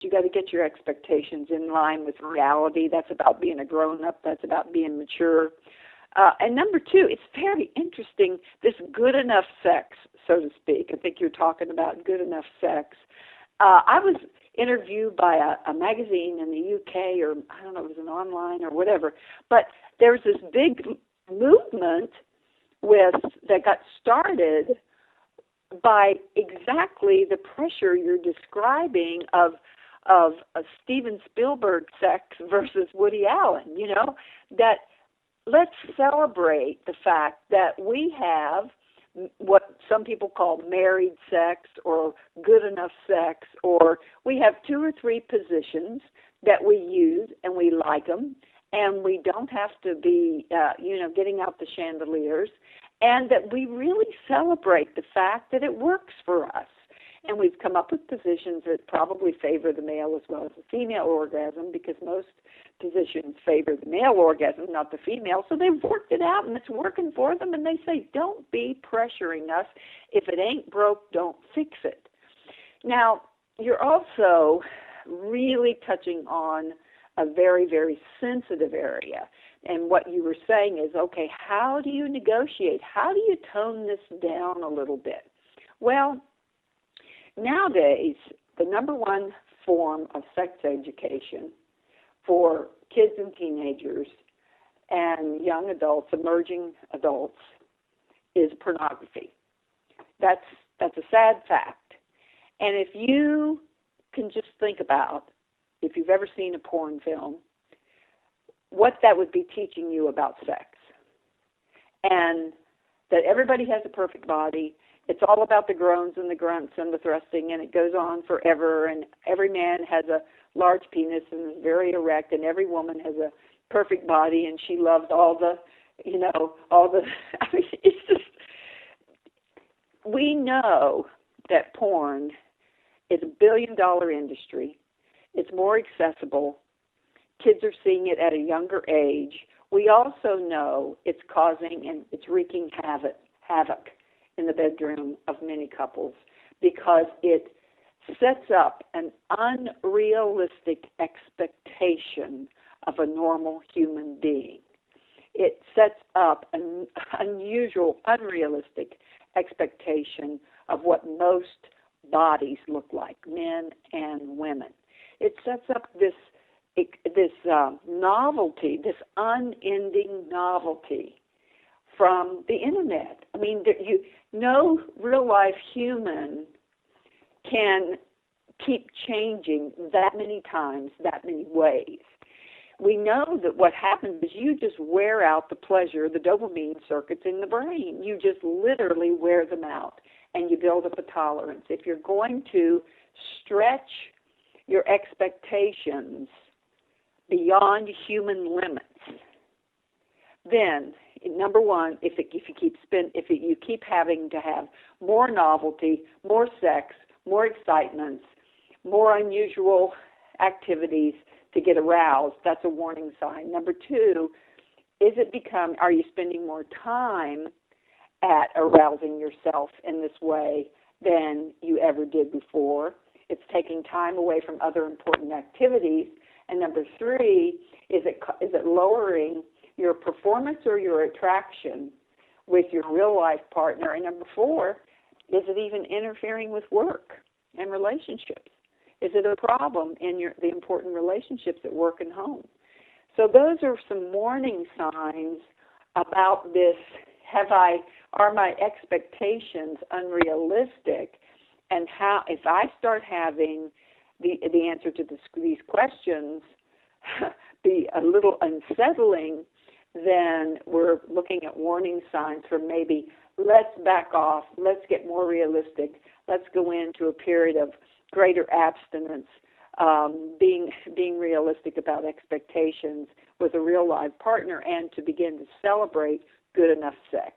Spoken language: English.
you got to get your expectations in line with reality. That's about being a grown-up. That's about being mature. And number two, it's very interesting, this good enough sex, so to speak. I think you're talking about good enough sex. I was interviewed by a magazine in the UK, or I don't know, it was an online or whatever, but there's this big movement that got started by exactly the pressure you're describing of Steven Spielberg sex versus Woody Allen, that let's celebrate the fact that we have what some people call married sex or good enough sex, or we have 2 or 3 positions that we use and we like them, and we don't have to be, getting out the chandeliers, and that we really celebrate the fact that it works for us. And we've come up with positions that probably favor the male as well as the female orgasm, because most positions favor the male orgasm, not the female. So they've worked it out, and it's working for them. And they say, don't be pressuring us. If it ain't broke, don't fix it. Now, you're also really touching on a very, very sensitive area. And what you were saying is, okay, how do you negotiate? How do you tone this down a little bit? Well, nowadays, the number one form of sex education for kids and teenagers and young adults, emerging adults, is pornography. That's a sad fact. And if you can just think about, if you've ever seen a porn film, what that would be teaching you about sex. And that everybody has a perfect body. It's all about the groans and the grunts and the thrusting, and it goes on forever, and every man has a large penis and is very erect, and every woman has a perfect body, and she loves all the, I mean, it's just, we know that porn is $1 billion industry. It's more accessible. Kids are seeing it at a younger age. We also know it's causing and it's wreaking havoc in the bedroom of many couples, because it sets up an unrealistic expectation of a normal human being. It sets up an unusual, unrealistic expectation of what most bodies look like, men and women. It sets up this novelty, this unending novelty from the internet. I mean, no real-life human can keep changing that many times, that many ways. We know that what happens is you just wear out the pleasure, the dopamine circuits in the brain. You just literally wear them out, and you build up a tolerance. If you're going to stretch your expectations beyond human limits, then number one, if you keep having to have more novelty, more sex, more excitements, more unusual activities to get aroused, that's a warning sign. Number two, are you spending more time at arousing yourself in this way than you ever did before? It's taking time away from other important activities. And number three, is it lowering your performance or your attraction with your real-life partner? And number four, is it even interfering with work and relationships? Is it a problem in the important relationships at work and home? So those are some warning signs about this. Are my expectations unrealistic? And how, if I start having the answer to these questions be a little unsettling, then we're looking at warning signs for maybe let's back off, let's get more realistic, let's go into a period of greater abstinence, being realistic about expectations with a real live partner, and to begin to celebrate good enough sex.